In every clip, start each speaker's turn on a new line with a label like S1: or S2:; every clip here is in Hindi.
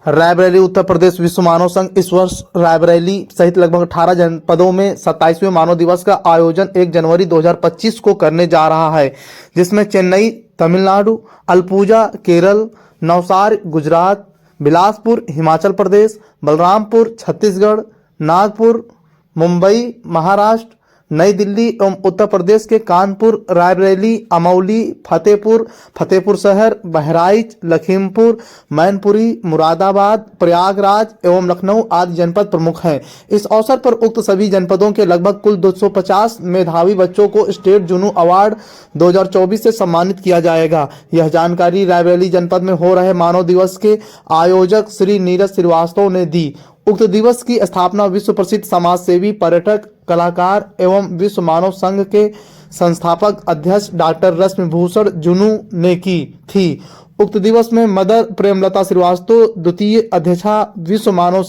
S1: रायबरेली उत्तर प्रदेश विश्व मानव संघ इस वर्ष रायबरेली सहित लगभग 18 जनपदों में 27वें मानव दिवस का आयोजन 1 जनवरी 2025 को करने जा रहा है, जिसमें चेन्नई तमिलनाडु, अलपुजा केरल, नवसारी गुजरात, बिलासपुर हिमाचल प्रदेश, बलरामपुर छत्तीसगढ़, नागपुर मुंबई महाराष्ट्र, नई दिल्ली एवं उत्तर प्रदेश के कानपुर, रायबरेली, अमौली, फतेहपुर शहर, बहराइच, लखीमपुर, मैनपुरी, मुरादाबाद, प्रयागराज एवं लखनऊ आदि जनपद प्रमुख हैं। इस अवसर पर उक्त सभी जनपदों के लगभग कुल 250 मेधावी बच्चों को स्टेट जुनू अवार्ड 2024 से सम्मानित किया जाएगा। यह जानकारी रायबरेली जनपद में हो रहे मानव दिवस के आयोजक श्री नीरज श्रीवास्तव ने दी। उक्त दिवस की स्थापना विश्व प्रसिद्ध समाजसेवी, पर्यटक, कलाकार एवं विश्व मानव संघ के संस्थापक अध्यक्ष डॉक्टर रश्मिभूषण जुनू ने की थी। उक्त दिवस में मदर प्रेमलता श्रीवास्तव, द्वितीय अध्यक्षा, विश्व मानव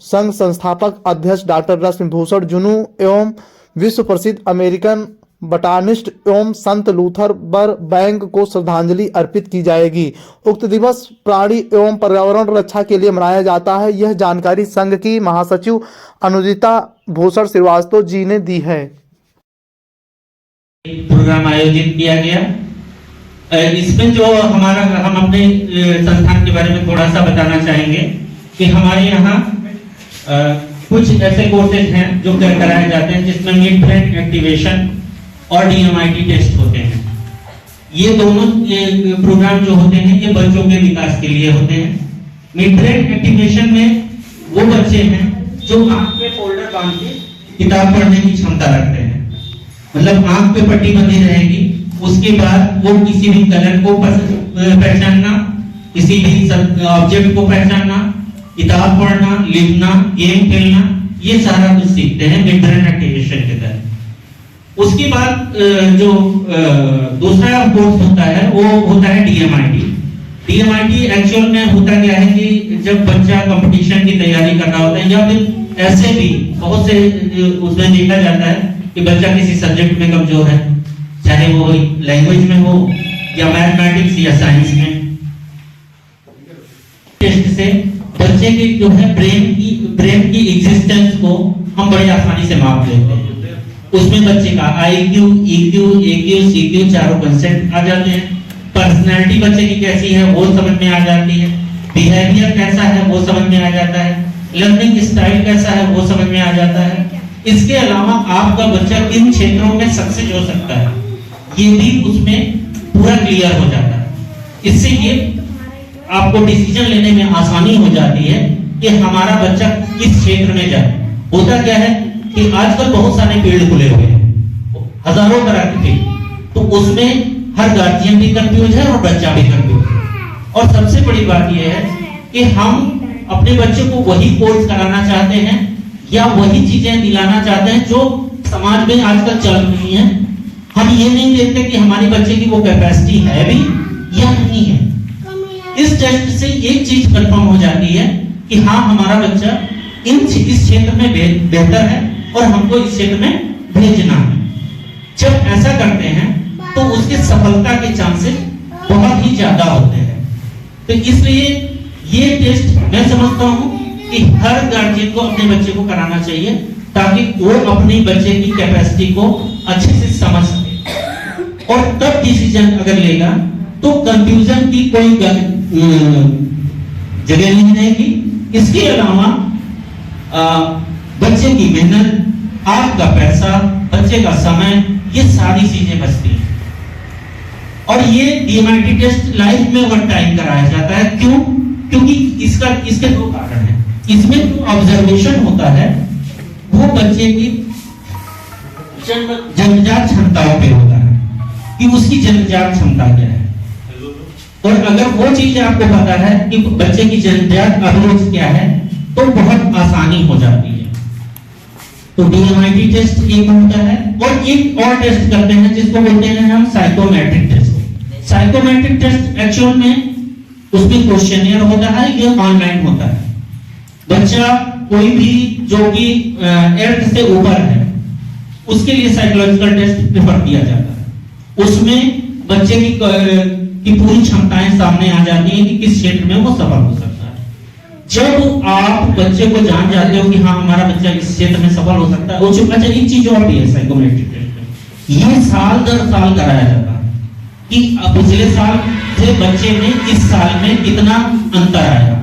S1: संघ संस्थापक अध्यक्ष डॉक्टर रश्मिभूषण जुनू एवं विश्व प्रसिद्ध अमेरिकन बटानिस्ट एवं संत लूथर बैंक को श्रद्धांजलि अर्पित की जाएगी। उक्त दिवस प्राणी एवं पर्यावरण रक्षा के लिए मनाया जाता है। यह जानकारी संघ की महासचिव अनुदिता भूषण श्रीवास्तव जी ने दी है।
S2: प्रोग्राम आयोजित किया गया। इसमें जो हम अपने संस्थान के बारे में थोड़ा सा बताना चाहेंगे कि हमारे यहाँ कुछ ऐसे कोर्सेज हैं जो कराए जाते हैं जिसमें मिड ब्रेन एक्टिवेशन और DMIT टेस्ट होते हैं। ये दोनों प्रोग्राम जो होते हैं ये बच्चों के विकास के लिए होते हैं। मिड ब्रेन एक्टिवेशन में वो बच्चे हैं जो आंख पे फोल्डर बांध के किताब पढ़ने की क्षमता रखते हैं, मतलब आंख पे पट्टी बंधी रहेगी, उसके बाद वो किसी भी कलर को पहचानना, किसी भी ऑब्जेक्ट को पहचानना, किताब पढ़ना, लिखना, गेम खेलना, ये सारा कुछ सीखते हैं मिड ब्रेन एक्टिवेशन के तहत। उसके बाद जो दूसरा कोर्स होता है वो होता है DMIT। DMIT एक्चुअल में होता क्या है कि जब बच्चा कंपटीशन की तैयारी कर रहा होता है या फिर ऐसे भी बहुत से उसमें देखा जाता है कि बच्चा किसी सब्जेक्ट में कमजोर है, चाहे वो लैंग्वेज में हो या मैथमेटिक्स या साइंस में। टेस्ट से बच्चे की जो है ब्रेन की एग्जिस्टेंस को हम बड़ी आसानी से माप लेते हैं। उसमें बच्चे का IQ, EQ, AQ, CQ चारों कंसेप्ट आ जाते हैं। पर्सनैलिटी बच्चे की कैसी है वो समझ में आ जाती है, बिहेवियर कैसा है वो समझ में आ जाता है, लर्निंग स्टाइल कैसा है वो समझ में आ जाता है। इसके अलावा आपका बच्चा किन क्षेत्रों में सक्सेस हो सकता है ये भी उसमें पूरा क्लियर हो जाता है। इससे ये आपको डिसीजन लेने में आसानी हो जाती है कि हमारा बच्चा किस क्षेत्र में जाए। होता क्या है कि आजकल बहुत सारे फील्ड खुले हुए हैं, हजारों तरह के फील्ड, तो उसमें हर गार्जियन भी कंफ्यूज है और बच्चा भी कंफ्यूज है। और सबसे बड़ी बात यह है कि हम अपने बच्चे को वही कोर्स कराना चाहते हैं या वही चीजें दिलाना चाहते हैं जो समाज में आजकल चल रही हैं। हम ये नहीं देखते कि हमारे बच्चे की वो कैपेसिटी है भी या नहीं है। इस टेस्ट से एक चीज कंफर्म हो जाती है कि हाँ, हमारा बच्चा इस क्षेत्र में बेहतर है और हमको इस क्षेत्र में भेजना है। जब ऐसा करते हैं तो उसके सफलता के चांसेस बहुत ही ज्यादा होते हैं। तो इसलिए ये टेस्ट मैं समझता हूं कि हर गार्जियन को अपने बच्चे को कराना चाहिए ताकि वो अपने बच्चे की कैपेसिटी को अच्छे से समझ सके और तब डिसीजन अगर लेगा तो कंफ्यूजन की कोई जगह नहीं रहेगी। इसके अलावा बच्चे की मेहनत, आपका पैसा, बच्चे का समय, ये सारी चीजें बचती हैं। और ये DMIT टेस्ट लाइफ में वन टाइम कराया जाता है। क्यों? क्योंकि इसके दो कारण हैं। इसमें जो ऑब्जर्वेशन होता है वो बच्चे की जन्मजात क्षमताओं पे होता है कि उसकी जन्मजात क्षमता क्या है। और अगर वो चीज आपको पता है कि बच्चे की जन्मजात अभिरुचि क्या है तो बहुत आसानी हो जाती है। तो DMIT टेस्ट एक होता है और एक और टेस्ट करते हैं जिसको बोलते हैं हम psychometric test. Psychometric test actual में उसमें क्वेश्चनियर होता है, ये ऑनलाइन होता है। बच्चा कोई भी जो कि 8th से ऊपर है उसके लिए साइकोलॉजिकल टेस्ट प्रेफर किया जाता है। उसमें बच्चे की की पूरी क्षमताएं सामने आ जाती हैं कि किस क्षेत्र में वो सफल हो सकता है। जब आप बच्चे को जान जाते हो कि हाँ हमारा बच्चा इस क्षेत्र में सफल हो सकता है, अच्छा एक चीज और भी है साइकोमेट्रिक टेस्ट में, ये साल दर साल कराया जाता है कि पिछले साल से बच्चे में इस साल में कितना अंतर आया।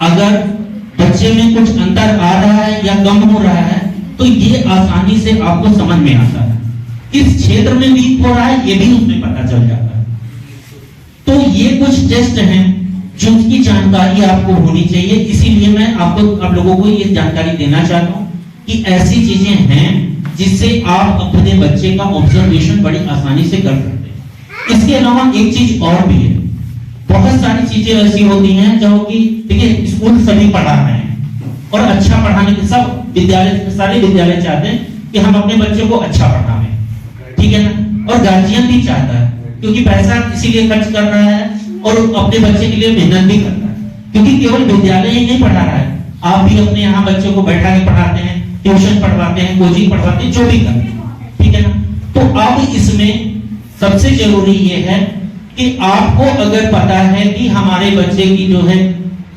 S2: अगर बच्चे में कुछ अंतर आ रहा है या कम हो रहा है तो ये आसानी से आपको समझ में आता है। किस क्षेत्र में वीक हो रहा है ये भी उसमें पता चल जाता है। तो ये कुछ टेस्ट हैं जिनकी जानकारी आपको होनी चाहिए, इसीलिए मैं आप लोगों को ये जानकारी देना चाहता हूं कि ऐसी चीजें हैं जिससे आप अपने बच्चे का ऑब्जर्वेशन बड़ी आसानी से कर सकते हैं। इसके अलावा एक चीज और भी है, बहुत सारी चीजें ऐसी होती हैं जो कि देखिए स्कूल सभी पढ़ा रहे हैं और अच्छा पढ़ाने के सब विद्यालय सारे विद्यालय चाहते हैं कि हम अपने बच्चे को अच्छा पढ़ाएं, ठीक है ना, और गार्जियन भी चाहता है क्योंकि पैसा इसीलिए खर्च कर रहा है और अपने बच्चे के लिए मेहनत भी करता है, क्योंकि केवल विद्यालय ही नहीं पढ़ा रहा है, आप भी अपने यहाँ बच्चों को बैठा के पढ़ाते हैं, ट्यूशन पढ़वाते हैं, कोचिंग पढ़वाते हैं, जो भी करते हैं, ठीक है ना। तो अब इसमें सबसे जरूरी ये है कि आपको अगर पता है कि हमारे बच्चे की जो है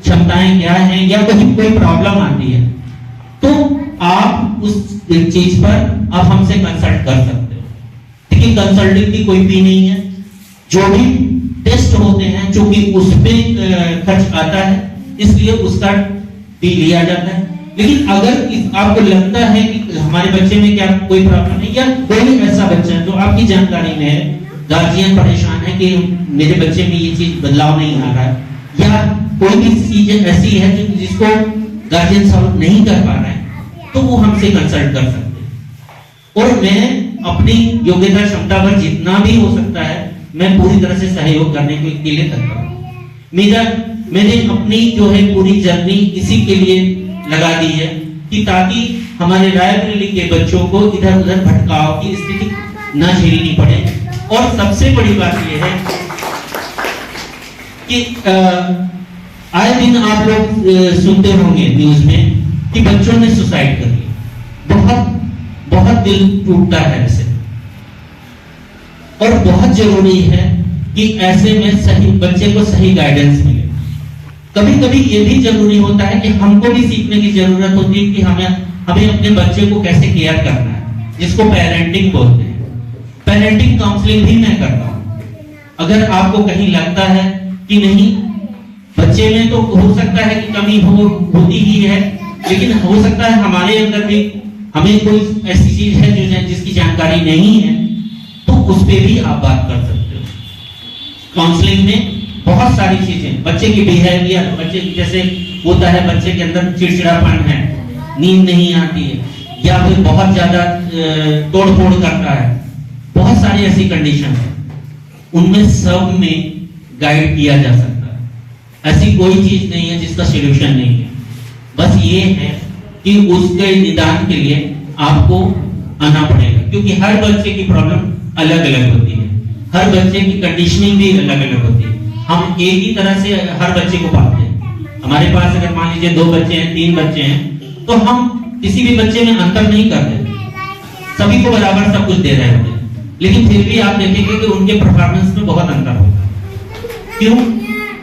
S2: क्षमताएं क्या हैं या कोई प्रॉब्लम आती है तो आप उस चीज पर आप हमसे कंसल्ट कर सकते हो। देखिए कंसल्टिंग की कोई फी नहीं है, जो भी टेस्ट होते हैं जो कि उस पे खर्च आता है इसलिए उसका फी लिया जाता है। लेकिन अगर आपको लगता है कि हमारे बच्चे में क्या कोई प्रॉब्लम है या कोई ऐसा बच्चा जो आपकी जानकारी में है, गार्जियन परेशान है कि मेरे बच्चे में ये चीज बदलाव नहीं आ रहा है या कोई भी चीज ऐसी है जिसको गार्जियन सॉल्व नहीं कर पा रहा है, तो वो हमसे कंसल्ट कर सकते हैं और मैं अपनी योग्यता क्षमता पर जितना भी हो सकता है मैं पूरी तरह से सहयोग करने के लिए तत्पर हूं। मैंने अपनी जो है पूरी जर्नी इसी के लिए लगा दी है कि ताकि हमारे रायबरेली के बच्चों को इधर उधर भटकाव की स्थिति न झेलनी पड़े। और सबसे बड़ी बात यह है कि आए दिन आप लोग सुनते होंगे न्यूज में कि बच्चों ने सुसाइड कर लिया। बहुत बहुत दिल टूटता है ऐसे, और बहुत जरूरी है कि ऐसे में सही बच्चे को सही गाइडेंस मिले। कभी कभी ये भी जरूरी होता है कि हमको भी सीखने की जरूरत होती है कि हमें अपने बच्चे को कैसे केयर करना है, जिसको पेरेंटिंग बोलते हैं। पेरेंटिंग काउंसलिंग भी मैं करता हूं। अगर आपको कहीं लगता है कि नहीं बच्चे में तो हो सकता है कि कमी होती ही है, लेकिन हो सकता है हमारे अंदर भी हमें कोई ऐसी चीज है जिसकी जानकारी नहीं है, तो उस पे भी आप बात कर सकते हो। काउंसलिंग में बहुत सारी चीजें, बच्चे की बिहेवियर, बच्चे जैसे होता है बच्चे के अंदर चिड़चिड़ापन है, नींद नहीं आती है या फिर बहुत ज्यादा तोड़फोड़ करता है, बहुत सारी ऐसी कंडीशन है, उनमें सब में गाइड किया जा सकता है। ऐसी कोई चीज नहीं है जिसका सॉल्यूशन नहीं है। बस ये है कि उसके निदान के लिए आपको आना पड़ेगा, क्योंकि हर बच्चे की प्रॉब्लम अलग अलग होती है, हर बच्चे की कंडीशनिंग भी अलग अलग होती है। हम एक ही तरह से हर बच्चे को पालते हैं। हमारे पास अगर मान लीजिए 2 बच्चे हैं, 3 बच्चे हैं, तो हम किसी भी बच्चे में अंतर नहीं करते, सभी को बराबर सब कुछ दे रहे होते हैं, लेकिन फिर भी आप देखेंगे कि उनके परफॉर्मेंस में बहुत अंतर होता है। क्यों?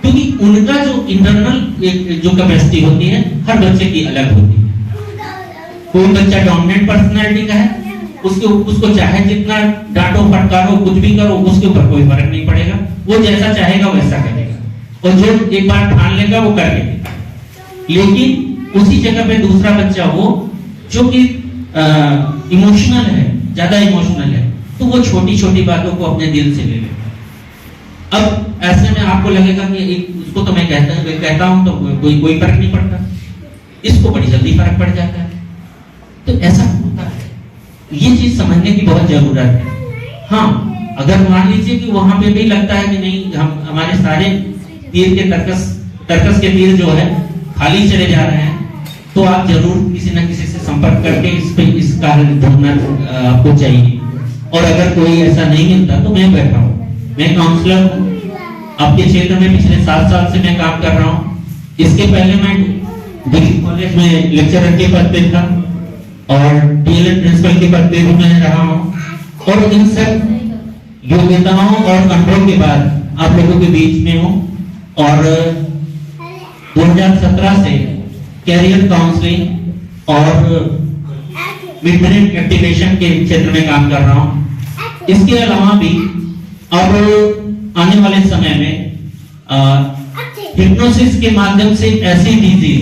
S2: क्योंकि उनका जो इंटरनल जो कैपेसिटी होती है हर बच्चे की अलग होती है। कोई बच्चा डोमिनेंट पर्सनैलिटी का है, उसको चाहे जितना डांटो फटकारो कुछ भी करो उसके ऊपर कोई फर्क नहीं पड़ेगा, वो जैसा चाहेगा वैसा करेगा, और जो एक बार ठान लेगा वो कर लेगा। लेकिन उसी जगह पे दूसरा बच्चा हो जो कि इमोशनल है, ज्यादा इमोशनल है, तो वो छोटी छोटी बातों को अपने दिल से ले लेगा। अब ऐसे में आपको लगेगा कि उसको तो मैं कहता हूं तो कोई फर्क नहीं पड़ता, इसको बड़ी जल्दी फर्क पड़ जाता है। तो ऐसा होता है, ये चीज समझने की बहुत जरूरत है। हाँ, अगर मान लीजिए कि वहां पे भी लगता है कि नहीं हमारे सारे तीर के तर्कस के तीर जो है खाली चले जा रहे हैं, तो आप जरूर किसी न किसी से संपर्क करके इसका हल ढूंढना आपको चाहिए। और अगर कोई ऐसा नहीं मिलता तो मैं बैठा हूँ, मैं काउंसलर हूँ, आपके क्षेत्र में पिछले 7 साल से मैं काम कर रहा हूँ। इसके पहले मैं डिग्री कॉलेज में लेक्चरर के पद पे था और डीएलएड प्रिंसिपल के पद पे भी मैं रहा हूँ, और इन सब योग्यताओं और कंट्रोल के बाद आप लोगों के बीच में हूँ और 2017 से कैरियर काउंसलिंग और मिड ब्रेन एक्टिवेशन के क्षेत्र में काम कर रहा हूँ। इसके अलावा भी अब आने वाले समय में हिप्नोसिस के माध्यम से ऐसी डिजीज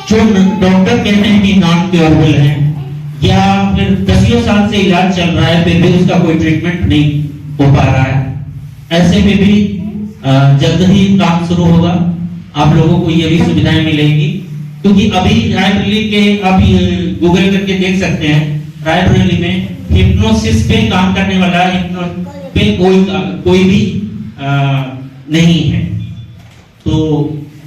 S2: जो डॉक्टर कहते हैं कि नॉन क्योरेबल है या फिर दसियों साल से इलाज चल रहा है फिर भी उसका कोई ट्रीटमेंट नहीं हो पा रहा है, ऐसे में भी जल्द ही काम शुरू होगा। आप लोगों को ये भी सुविधाएं मिलेगी क्योंकि अभी रायबरेली के आप गूगल करके देख सकते हैं, रायबरेली में हिप्नोसिस पे काम करने वाला पे कोई भी नहीं है। तो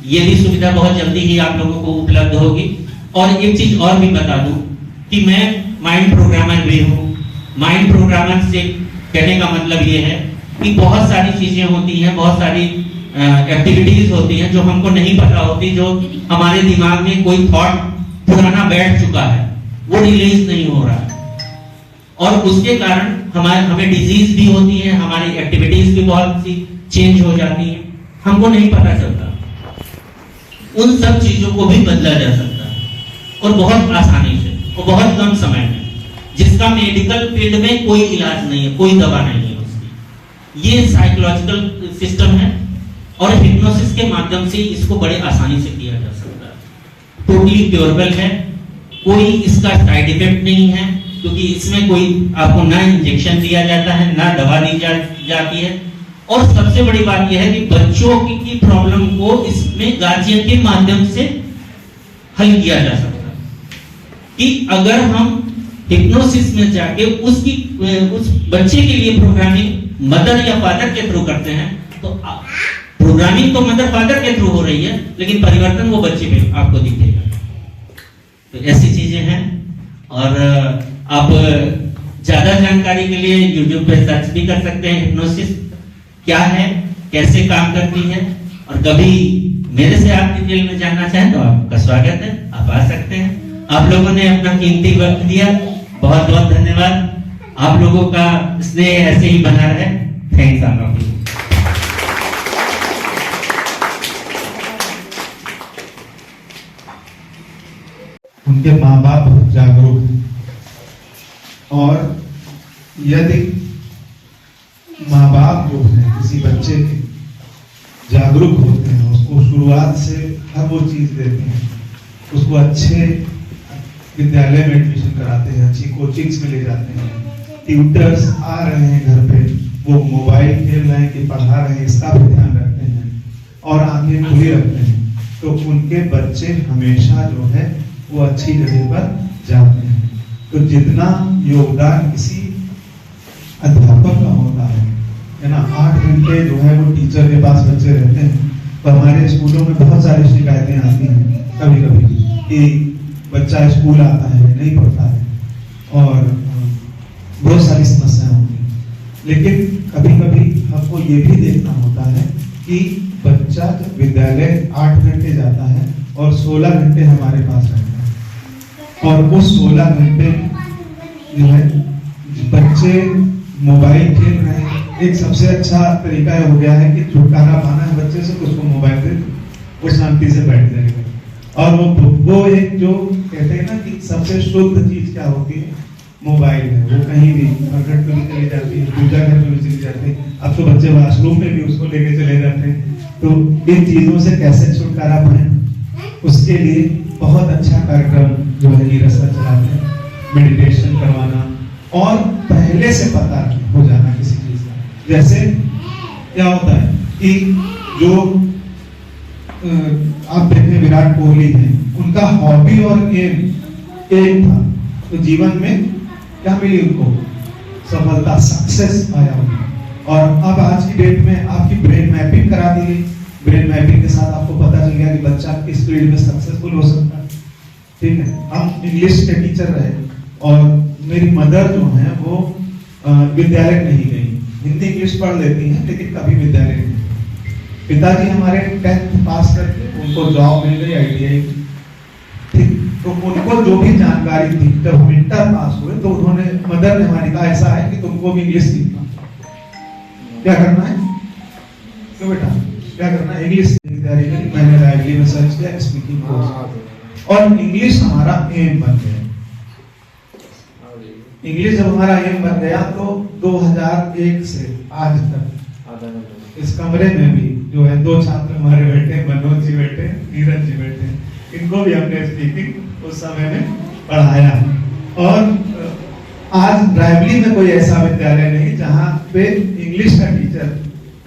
S2: ये भी सुविधा बहुत जल्दी ही आप लोगों को उपलब्ध होगी। और एक चीज और भी बता दूं कि मैं माइंड प्रोग्रामर भी हूँ। माइंड प्रोग्रामर से कहने का मतलब ये है कि बहुत सारी चीजें होती हैं, बहुत सारी एक्टिविटीज होती हैं जो हमको नहीं पता होती, जो हमारे दिमाग में कोई थॉट पुराना बैठ चुका है, वो रिलीज नहीं हो रहा है और उसके कारण हमें डिजीज भी होती है, हमारी एक्टिविटीज भी बहुत सी चेंज हो जाती है, हमको नहीं पता चलता। उन सब चीजों को भी बदला जा सकता है और बहुत आसानी से और बहुत कम समय में, जिसका मेडिकल फील्ड में कोई इलाज नहीं है, कोई दवा नहीं है उसकी। ये साइकोलॉजिकल सिस्टम है और हिप्नोसिस के माध्यम से इसको बड़े आसानी से किया जा सकता है। टोटली क्योरेबल है, कोई इसका साइड इफेक्ट नहीं है क्योंकि इसमें कोई आपको ना इंजेक्शन दिया जाता है ना दवा दी जाती है। और सबसे बड़ी बात यह है कि बच्चों की प्रॉब्लम को इसमें गार्जियन के माध्यम से हल किया जा सकता है कि अगर हम हिप्नोसिस में जाके उस बच्चे के लिए प्रोग्रामिंग मदर या फादर के थ्रू करते हैं तो प्रोग्रामिंग तो मदर फादर के थ्रू हो रही है लेकिन परिवर्तन वो बच्चे में आपको दिखेगा। तो ऐसी चीजें हैं और आप ज्यादा जानकारी के लिए YouTube पे सर्च भी कर सकते हैं हिप्नोसिस क्या है, कैसे काम करती है। और कभी मेरे से आप डिटेल में जानना चाहें तो आपका स्वागत है, आप आ सकते हैं। आप लोगों ने अपना कीमती वक्त दिया, बहुत बहुत धन्यवाद। आप लोगों का स्नेह ऐसे ही बना रहे। थैंक्स आप लोगों।
S3: उनके माँ बाप बहुत जागरूक हैं और यदि माँ बाप जो है किसी बच्चे के जागरूक होते हैं, उसको शुरुआत से हर वो चीज देते हैं, उसको अच्छे विद्यालय में एडमिशन कराते हैं, अच्छी कोचिंग्स में ले जाते हैं, ट्यूटर्स आ रहे हैं घर पे, वो मोबाइल खेल रहे हैं कि पढ़ा रहे हैं, इसका भी ध्यान रखते हैं और आंखें खुली रखते हैं, तो उनके बच्चे हमेशा जो है वो अच्छी जगह पर जाते हैं। तो जितना योगदान किसी अध्यापक का होता है ना, 8 घंटे जो है वो टीचर के पास बच्चे रहते हैं। तो हमारे स्कूलों में बहुत सारी शिकायतें आती हैं कभी कभी कि बच्चा स्कूल आता है नहीं पढ़ता है और बहुत सारी समस्याएं होती हैं। लेकिन कभी कभी हमको ये भी देखना होता है कि बच्चा जब विद्यालय 8 घंटे जाता है और 16 घंटे हमारे पास रहता है और वो 16 घंटे जो है बच्चे मोबाइल खेल रहे हैं। एक सबसे अच्छा तरीका हो गया है कि छुटकारा पाना है बच्चे से, उसको मोबाइल दे, वो शांति से बैठ जाएगा। और वो एक जो कहते हैं ना कि सबसे शुद्ध चीज क्या होती है, मोबाइल है। वो कहीं भी प्रकट पे भी चली जाती है, पूजा घर पे भी चली जाती है, अब तो बच्चे वॉशरूम में भी उसको लेके चले जाते हैं। तो इन चीजों से कैसे छुटकारा पाए, उसके लिए बहुत अच्छा कार्यक्रम जो है नीरसा चलाते हैं, मेडिटेशन करवाना और पहले से पता हो जाना किसी चीज का। जैसे क्या होता है कि जो आप देखें विराट कोहली है, उनका हॉबी और एम एक था, तो जीवन में क्या मिली उनको, सफलता, सक्सेस आया उनको। और अब आज की डेट में आपकी ब्रेन मैपिंग करा दी गई, ब्रेन मैपिंग के साथ आपको पता चल गया कि बच्चा किस फील्ड में सक्सेसफुल हो सकता है। ठीक है, हम इंग्लिश के टीचर रहे और मेरी मदर जो है वो विद्यालय नहीं गई, हिंदी इंग्लिश पढ़ लेती हैं लेकिन कभी विद्यालय नहीं। पिताजी हमारे 10th पास करके उनको जॉब मिल गई ITI, ठीक, तो उनको जो भी जानकारी थी, जब हम इंटर पास हुए तो उन्होंने, मदर ने हमारी कहा ऐसा है कि तुमको भी इंग्लिश सीखना, क्या करना है, तो बेटा क्या करना, इंग्लिश की तैयारी करी। मैंने राइवली में सर्च किया स्पीकिंग कोर्स, और इंग्लिश हमारा एम बन गया। इंग्लिश जब हमारा एम बन गया तो 2001 से आज तक इस कमरे में भी जो है 2 छात्र हमारे बैठे, मनोज जी बैठे, नीरज जी बैठे, इनको भी हमने स्पीकिंग उस समय में पढ़ाया। और आज रायबली में कोई ऐसा विद्यालय नहीं जहां पे इंग्लिश का टीचर,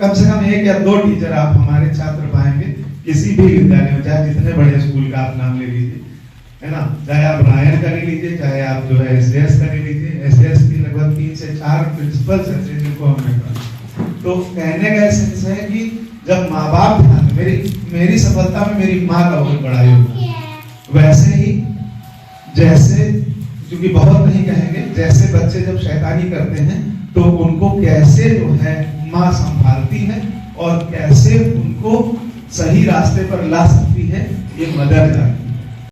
S3: कम से कम 1 या 2 टीचर आप हमारे छात्र पाएंगे किसी भी विद्यालय में, चाहे जितने बड़े स्कूल का आप नाम ले लीजिए, है ना, चाहे आप रायन का ले लीजिए, चाहे आप जो है एसएस का ले लीजिए। एसएस की लगभग 3 से 4 प्रिंसिपल्स हैं जिनको हमने पढ़ा। तो कहने का सेंस है कि जब माँ बाप था, मेरी सफलता में मेरी माँ का बहुत बड़ा योगदान। वैसे ही जैसे, क्योंकि बहुत नहीं कहेंगे, जैसे बच्चे जब शैतानी करते हैं तो उनको कैसे जो है माँ संभालती है और कैसे उनको सही रास्ते पर ला सकती है, ये मदर जानती है।